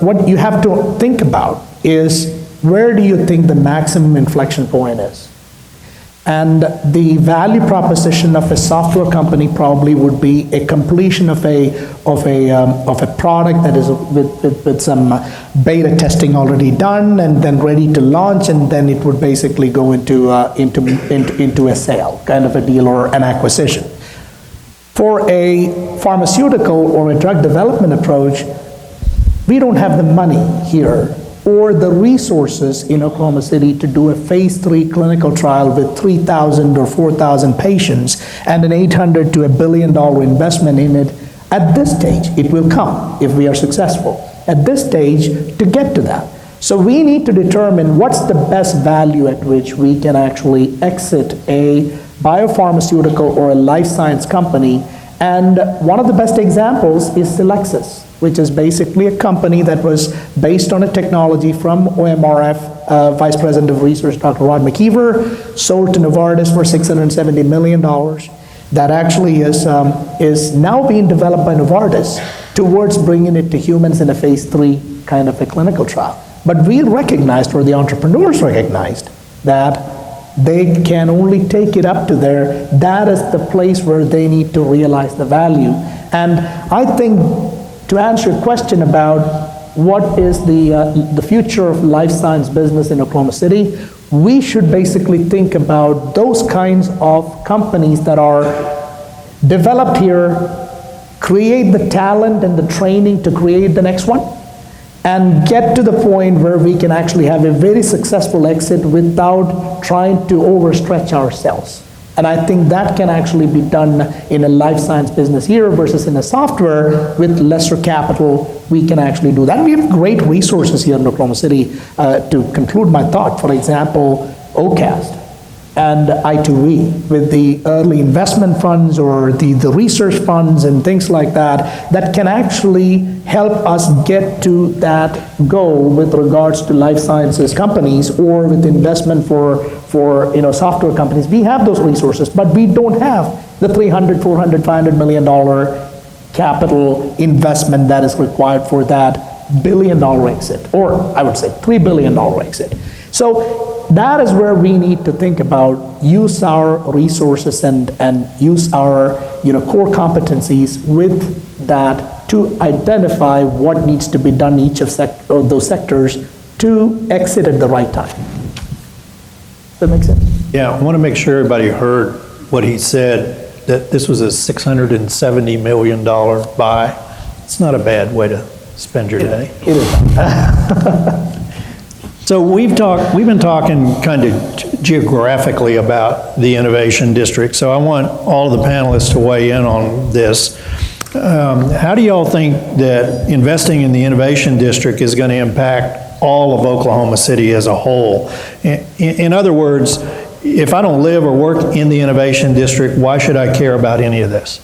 what you have to think about is, where do you think the maximum inflection point is? And the value proposition of a software company probably would be a completion of a product that is with some beta testing already done and then ready to launch, and then it would basically go into a sale kind of a deal or an acquisition. For a pharmaceutical or a drug development approach, we don't have the money here or the resources in Oklahoma City to do a phase 3 clinical trial with 3,000 or 4,000 patients and an $800 to $1 billion investment in it. At this stage, it will come if we are successful. At this stage, to get to that. So we need to determine what's the best value at which we can actually exit a biopharmaceutical or a life science company. And one of the best examples is Silexis, which is basically a company that was based on a technology from OMRF, Vice President of Research, Dr. Rod McKeever, sold to Novartis for $670 million. That actually is now being developed by Novartis towards bringing it to humans in a phase 3 kind of a clinical trial. But we recognized, or the entrepreneurs recognized, that they can only take it up to there. That is the place where they need to realize the value. And I think, to answer your question about what is the future of life science business in Oklahoma City, we should basically think about those kinds of companies that are developed here, create the talent and the training to create the next one, and get to the point where we can actually have a very successful exit without trying to overstretch ourselves. And I think that can actually be done in a life science business here versus in a software with lesser capital. We can actually do that. And we have great resources here in Oklahoma City. To conclude my thought, for example, OCAST and I2E with the early investment funds or the research funds and things like that, that can actually help us get to that goal with regards to life sciences companies or with investment for software companies. We have those resources, but we don't have the $300, $400, $500 million capital investment that is required for that $1 billion exit, or I would say $3 billion exit. So that is where we need to think about, use our resources and use our core competencies with that to identify what needs to be done in each of those sectors to exit at the right time. Does that make sense? Yeah, I want to make sure everybody heard what he said, that this was a $670 million buy. It's not a bad way to spend your day. It is. So we've been talking kind of geographically about the Innovation District, so I want all of the panelists to weigh in on this. How do y'all think that investing in the Innovation District is going to impact all of Oklahoma City as a whole? In other words, if I don't live or work in the Innovation District, why should I care about any of this?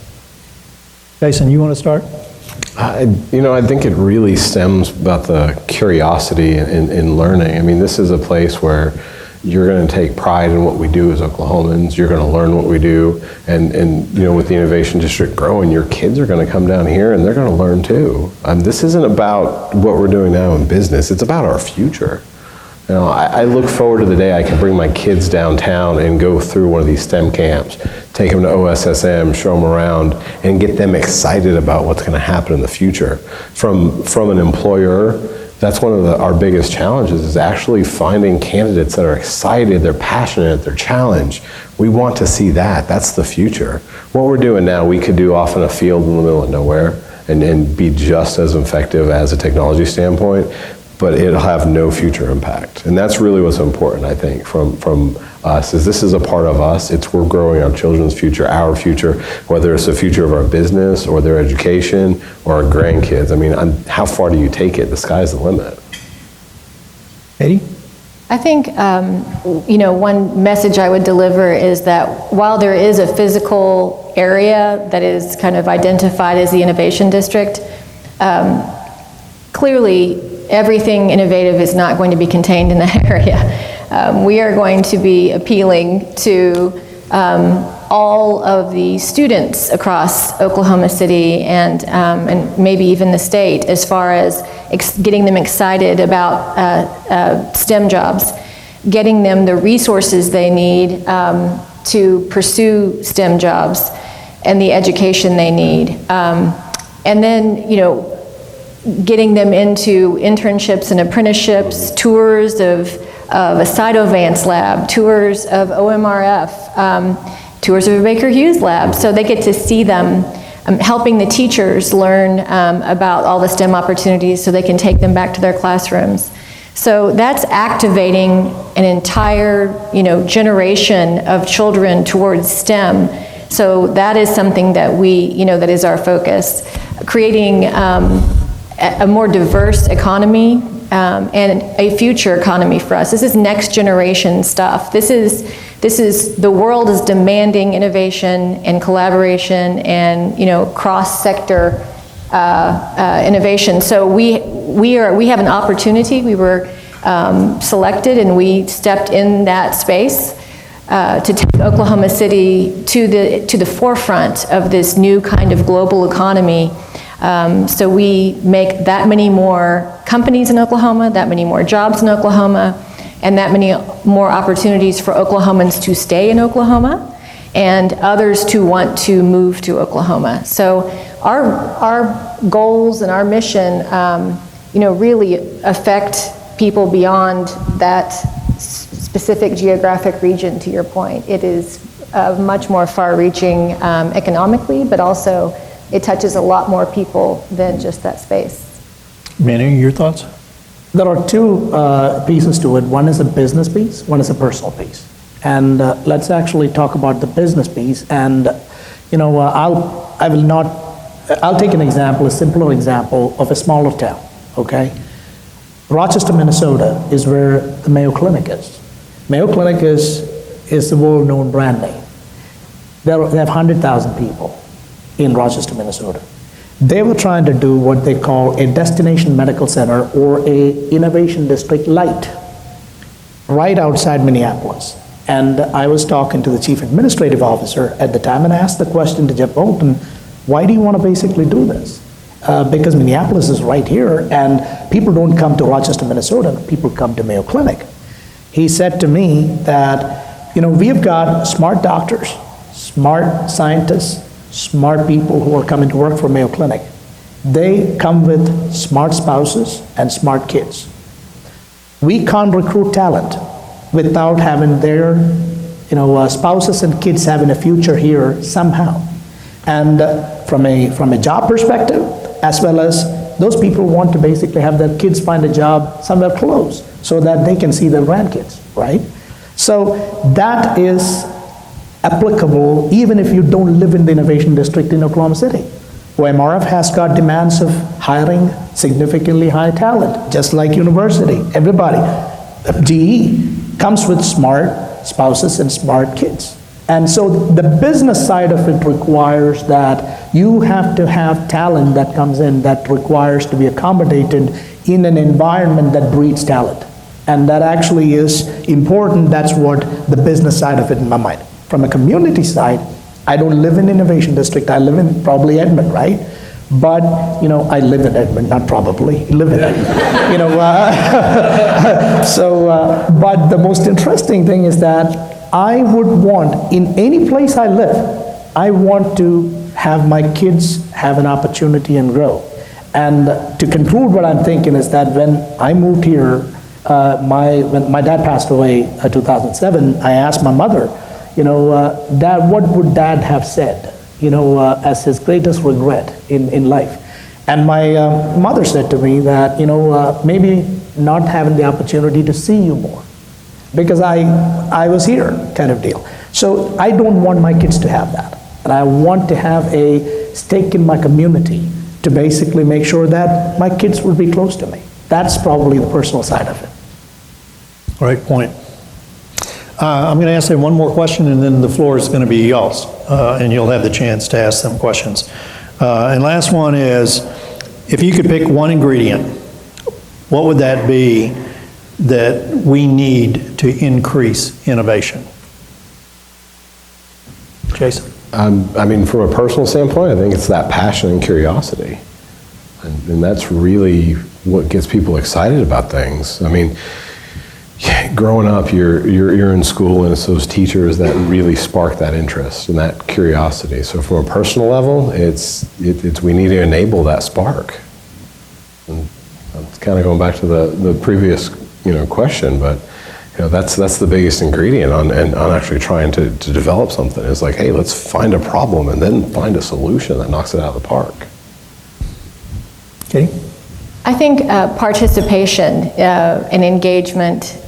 Jason, you want to start? I think it really stems about the curiosity in learning. I mean, this is a place where you're going to take pride in what we do as Oklahomans. You're going to learn what we do. And with the Innovation District growing, your kids are going to come down here and they're going to learn too. This isn't about what we're doing now in business. It's about our future. I look forward to the day I can bring my kids downtown and go through one of these STEM camps, take them to OSSM, show them around, and get them excited about what's going to happen in the future. From an employer, that's one of our biggest challenges, is actually finding candidates that are excited, they're passionate, they're challenged. We want to see that. That's the future. What we're doing now, we could do off in a field in the middle of nowhere and be just as effective as a technology standpoint, but it'll have no future impact. And that's really what's important, I think, from us, is this is a part of us. We're growing our children's future, our future, whether it's the future of our business or their education or our grandkids. I mean, how far do you take it? The sky's the limit. Katy? I think, one message I would deliver is that while there is a physical area that is kind of identified as the Innovation District, clearly everything innovative is not going to be contained in that area. We are going to be appealing to all of the students across Oklahoma City and maybe even the state, as far as getting them excited about STEM jobs, getting them the resources they need to pursue STEM jobs and the education they need. And then, getting them into internships and apprenticeships, tours of a Cytovance lab, tours of OMRF, tours of a Baker Hughes lab, so they get to see them, helping the teachers learn about all the STEM opportunities so they can take them back to their classrooms. So that's activating an entire, generation of children towards STEM. So that is something that we, that is our focus. Creating a more diverse economy and a future economy for us. This is next generation stuff. This is the world is demanding innovation and collaboration and cross-sector innovation. So we have an opportunity. We were selected and we stepped in that space to take Oklahoma City to the forefront of this new kind of global economy. So we make that many more companies in Oklahoma, that many more jobs in Oklahoma, and that many more opportunities for Oklahomans to stay in Oklahoma and others to want to move to Oklahoma. So our goals and our mission, really affect people beyond that specific geographic region, to your point. It is much more far-reaching economically, but also it touches a lot more people than just that space. Manu, your thoughts? There are two pieces to it. One is a business piece, one is a personal piece. And let's actually talk about the business piece. And I'll take an example, a simpler example of a smaller town, okay? Rochester, Minnesota is where the Mayo Clinic is. Mayo Clinic is the world-known brand name. They have 100,000 people in Rochester, Minnesota. They were trying to do what they call a destination medical center or a innovation district light right outside Minneapolis. And I was talking to the chief administrative officer at the time and I asked the question to Jeff Bolton, why do you want to basically do this? Because Minneapolis is right here and people don't come to Rochester, Minnesota, people come to Mayo Clinic. He said to me that, we've got smart doctors, smart scientists, smart people who are coming to work for Mayo Clinic. They come with smart spouses and smart kids. We can't recruit talent without having their spouses and kids having a future here somehow. And from a job perspective, as well as those people want to basically have their kids find a job somewhere close so that they can see their grandkids, right? So that is applicable even if you don't live in the innovation district in Oklahoma City. OMRF has got demands of hiring significantly high talent, just like university, everybody. GE comes with smart spouses and smart kids. And so the business side of it requires that you have to have talent that comes in that requires to be accommodated in an environment that breeds talent. And that actually is important. That's what the business side of it in my mind. From a community side, I don't live in innovation district. I live in probably Edmond, right? But, I live in Edmond, not probably, live in Edmond. But the most interesting thing is that I would want, in any place I live, I want to have my kids have an opportunity and grow. And to conclude, what I'm thinking is that when I moved here, when my dad passed away in 2007, I asked my mother, Dad, what would Dad have said, as his greatest regret in life? And my mother said to me that, maybe not having the opportunity to see you more, because I was here, kind of deal. So I don't want my kids to have that. And I want to have a stake in my community to basically make sure that my kids will be close to me. That's probably the personal side of it. Great point. I'm going to ask them one more question, and then the floor is going to be y'all's, and you'll have the chance to ask them questions. And last one is, if you could pick one ingredient, what would that be that we need to increase innovation? Jason? From a personal standpoint, I think it's that passion and curiosity. And that's really what gets people excited about things. Growing up, you're in school, and it's those teachers that really spark that interest and that curiosity. So from a personal level, it's we need to enable that spark. And it's kind of going back to the previous question, but that's the biggest ingredient on actually trying to develop something. Is like, hey, let's find a problem and then find a solution that knocks it out of the park. Katy? I think participation and engagement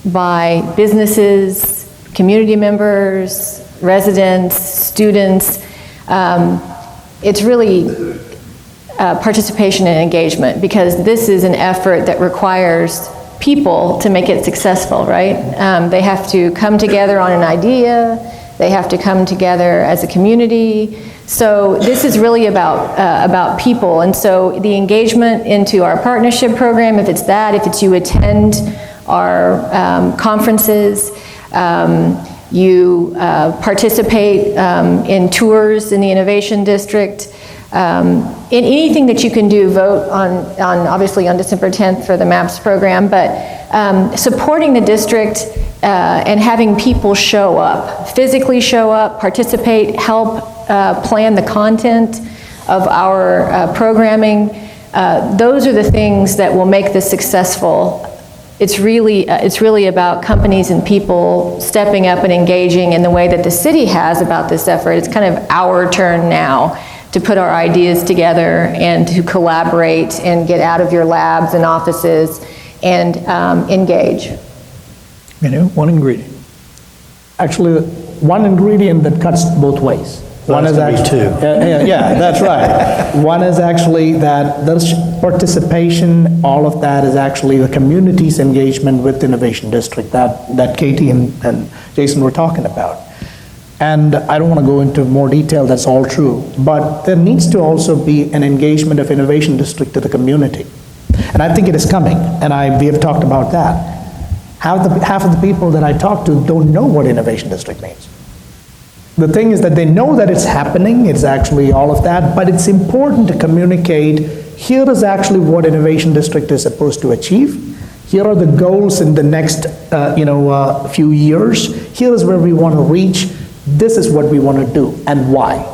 by businesses, community members, residents, students, it's really participation and engagement, because this is an effort that requires people to make it successful, right? They have to come together on an idea, they have to come together as a community. So this is really about people, and so the engagement into our partnership program, if it's you attend our conferences, you participate in tours in the Innovation District, In anything that you can do, vote on obviously on December 10th for the MAPS program, but supporting the district and having people show up, physically show up, participate, help plan the content of our programming, those are the things that will make this successful. It's really about companies and people stepping up and engaging in the way that the city has about this effort. It's kind of our turn now to put our ideas together and to collaborate and get out of your labs and offices and engage. Manu, one ingredient. Actually, one ingredient that cuts both ways. One is that's actually gonna be two. Yeah, that's right. One is actually that there's participation. All of that is actually the community's engagement with Innovation District that Katy and Jason were talking about. And I don't want to go into more detail. That's all true. But there needs to also be an engagement of Innovation District to the community, and I think it is coming. And we have talked about that. Half of the people that I talk to don't know what Innovation District means. The thing is that they know that it's happening, it's actually all of that, but it's important to communicate, here is actually what Innovation District is supposed to achieve. Here are the goals in the next few years. Here is where we want to reach. This is what we want to do and why.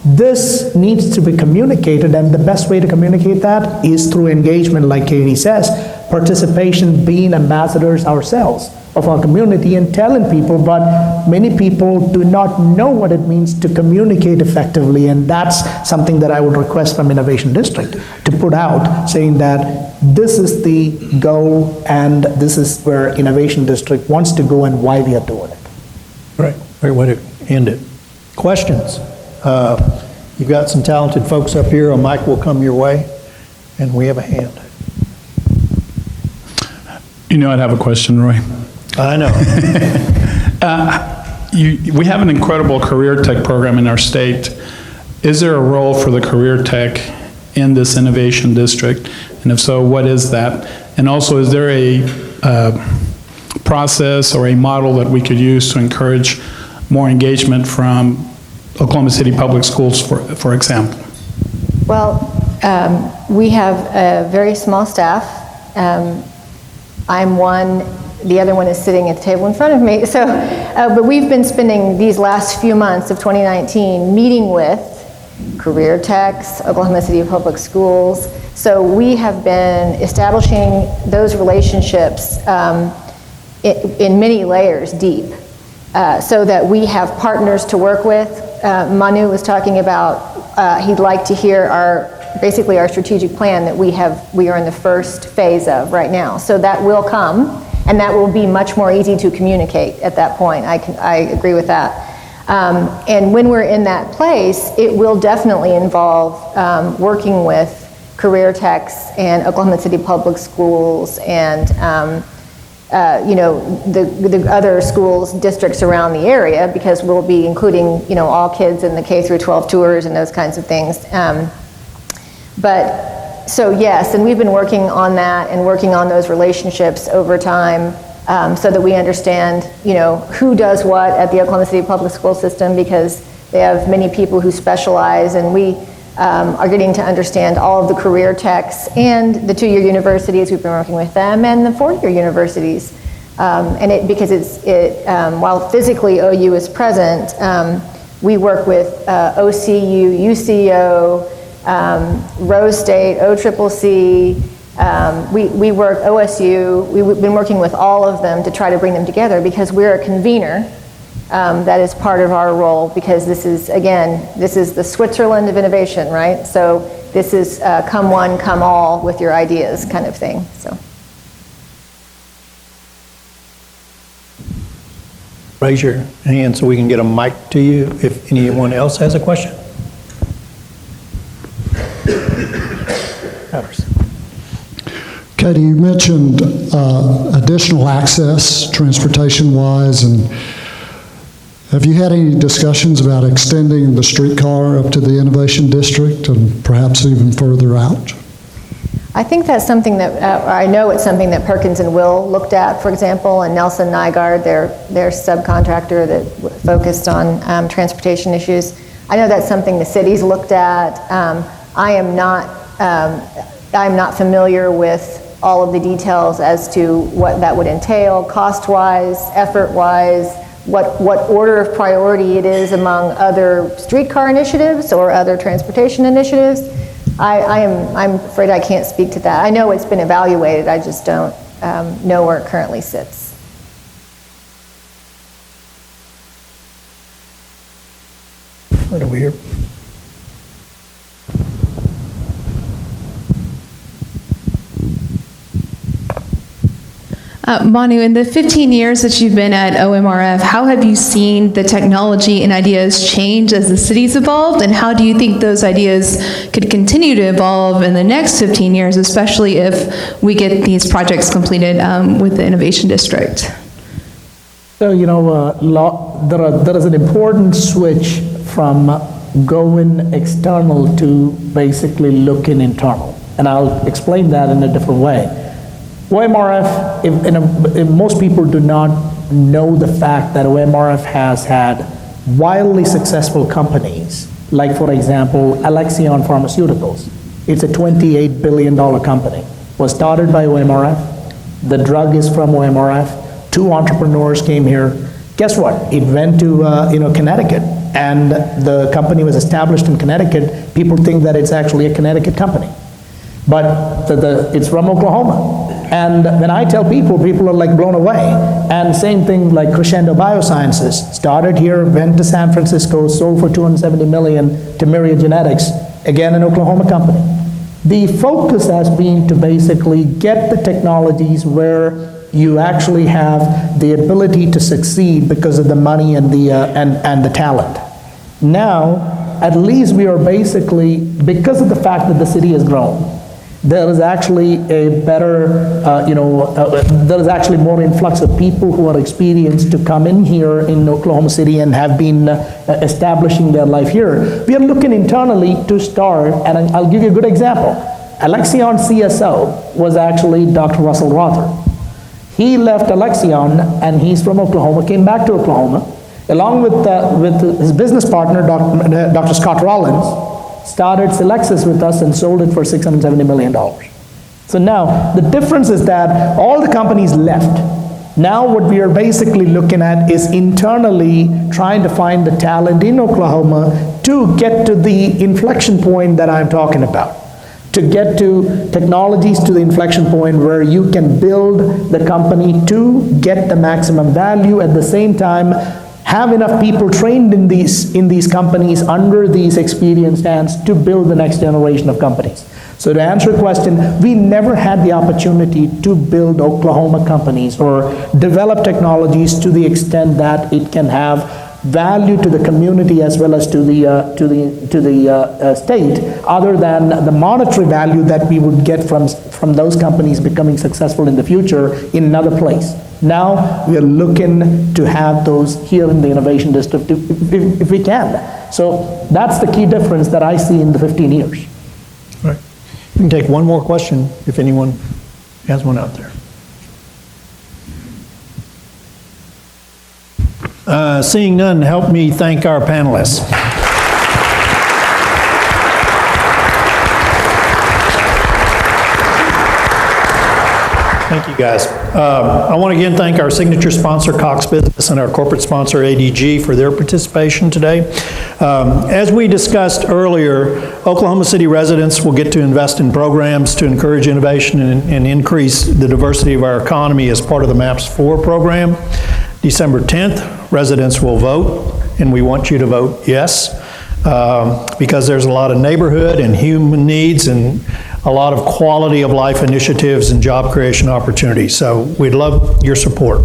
This needs to be communicated, and the best way to communicate that is through engagement, like Katy says, participation, being ambassadors ourselves of our community and telling people, but many people do not know what it means to communicate effectively, and that's something that I would request from Innovation District to put out, saying that this is the goal and this is where Innovation District wants to go and why we are doing it. Right, great way to end it. Questions? You've got some talented folks up here. A mic will come your way, and we have a hand. You know I'd have a question, Roy. I know. We have an incredible career tech program in our state. Is there a role for the career tech in this innovation district? And if so, what is that? And also, is there a process or a model that we could use to encourage more engagement from Oklahoma City Public Schools, for example? Well, we have a very small staff. I'm one, the other one is sitting at the table in front of me. So, but we've been spending these last few months of 2019 meeting with career techs, Oklahoma City Public Schools. So we have been establishing those relationships in many layers deep, so that we have partners to work with. Manu was talking about he'd like to hear basically our strategic plan that we are in the first phase of right now. So that will come, and that will be much more easy to communicate at that point. I agree with that. And when we're in that place, it will definitely involve working with career techs and Oklahoma City Public Schools and the other schools, districts around the area, because we'll be including, all kids in the K through 12 tours and those kinds of things. But so yes, and we've been working on that and working on those relationships over time, so that we understand, who does what at the Oklahoma City Public School System, because they have many people who specialize, and we are getting to understand all of the career techs and the two-year universities. We've been working with them, and the four-year universities. Because while physically OU is present, we work with OCU, UCO, Rose State, OCCC, we work OSU. We've been working with all of them to try to bring them together, because we're a convener. That is part of our role, because this is the Switzerland of innovation, right? So this is come one, come all with your ideas kind of thing. So. Raise your hand so we can get a mic to you if anyone else has a question. Katy, you mentioned additional access, transportation-wise, and have you had any discussions about extending the streetcar up to the Innovation District and perhaps even further out? I think that's something that, I know it's something that Perkins and Will looked at, for example, and Nelson Nygaard, their subcontractor that focused on transportation issues. I know that's something the city's looked at. I'm not familiar with all of the details as to what that would entail, cost-wise, effort-wise, what order of priority it is among other streetcar initiatives or other transportation initiatives. I'm afraid I can't speak to that. I know it's been evaluated, I just don't know where it currently sits. Right over here. Manu, in the 15 years that you've been at OMRF, how have you seen the technology and ideas change as the city's evolved, and how do you think those ideas could continue to evolve in the next 15 years, especially if we get these projects completed with the Innovation District? So, there is an important switch from going external to basically looking internal, and I'll explain that in a different way. OMRF, if most people do not know the fact that OMRF has had wildly successful companies, like for example, Alexion Pharmaceuticals. It's a $28 billion company. Was started by OMRF. The drug is from OMRF. 2 entrepreneurs came here. Guess what? It went to Connecticut, and the company was established in Connecticut. People think that it's actually a Connecticut company, but it's from Oklahoma. And when I tell people, people are like blown away. And same thing like Crescendo Biosciences, started here, went to San Francisco, sold for $270 million to Myriad Genetics, again an Oklahoma company. The focus has been to basically get the technologies where you actually have the ability to succeed because of the money and the talent. Now, at least we are basically, because of the fact that the city has grown, there is actually a better, there is actually more influx of people who are experienced to come in here in Oklahoma City and have been establishing their life here. We are looking internally to start, and I'll give you a good example. Alexion CSO was actually Dr. Russell Rother. He left Alexion, and he's from Oklahoma, came back to Oklahoma, along with his business partner, Dr. Scott Rollins, started Selexis with us and sold it for $670 million. So now, the difference is that all the companies left. Now what we are basically looking at is internally trying to find the talent in Oklahoma to get to the inflection point that I'm talking about. To get to technologies to the inflection point where you can build the company to get the maximum value, at the same time have enough people trained in these companies under these experienced hands to build the next generation of companies. So to answer your question, we never had the opportunity to build Oklahoma companies or develop technologies to the extent that it can have value to the community as well as to the state, other than the monetary value that we would get from those companies becoming successful in the future in another place. Now we are looking to have those here in the Innovation District if we can. So that's the key difference that I see in the 15 years. All right. We can take one more question if anyone has one out there. Seeing none, help me thank our panelists. Thank you, guys. I want to again thank our signature sponsor, Cox Business, and our corporate sponsor, ADG, for their participation today. As we discussed earlier, Oklahoma City residents will get to invest in programs to encourage innovation and increase the diversity of our economy as part of the MAPS 4 program. December 10th, residents will vote, and we want you to vote yes, because there's a lot of neighborhood and human needs and a lot of quality of life initiatives and job creation opportunities. So we'd love your support.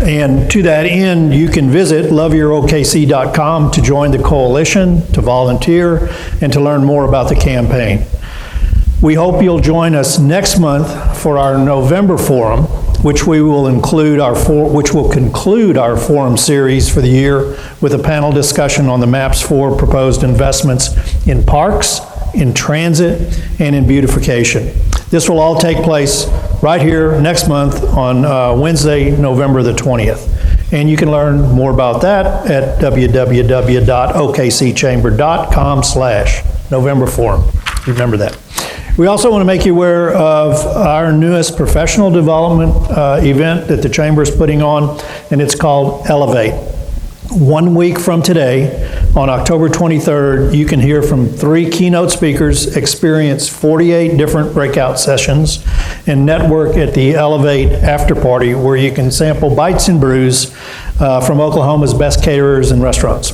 And to that end, you can visit loveyourokc.com to join the coalition, to volunteer, and to learn more about the campaign. We hope you'll join us next month for our November forum, which will conclude our forum series for the year with a panel discussion on the MAPS 4 proposed investments in parks, in transit, and in beautification. This will all take place right here next month on Wednesday, November the 20th. And you can learn more about that at www.okcchamber.com/November Forum. Remember that. We also want to make you aware of our newest professional development event that the Chamber is putting on, and it's called Elevate. 1 week from today, on October 23rd, you can hear from 3 keynote speakers, experience 48 different breakout sessions, and network at the Elevate After Party, where you can sample bites and brews from Oklahoma's best caterers and restaurants.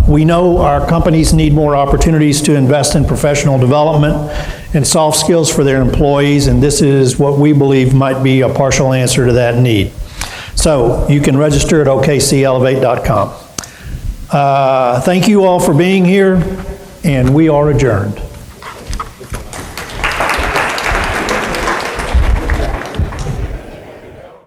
We know our companies need more opportunities to invest in professional development and soft skills for their employees, and this is what we believe might be a partial answer to that need. So you can register at okcelevate.com. Thank you all for being here, and we are adjourned.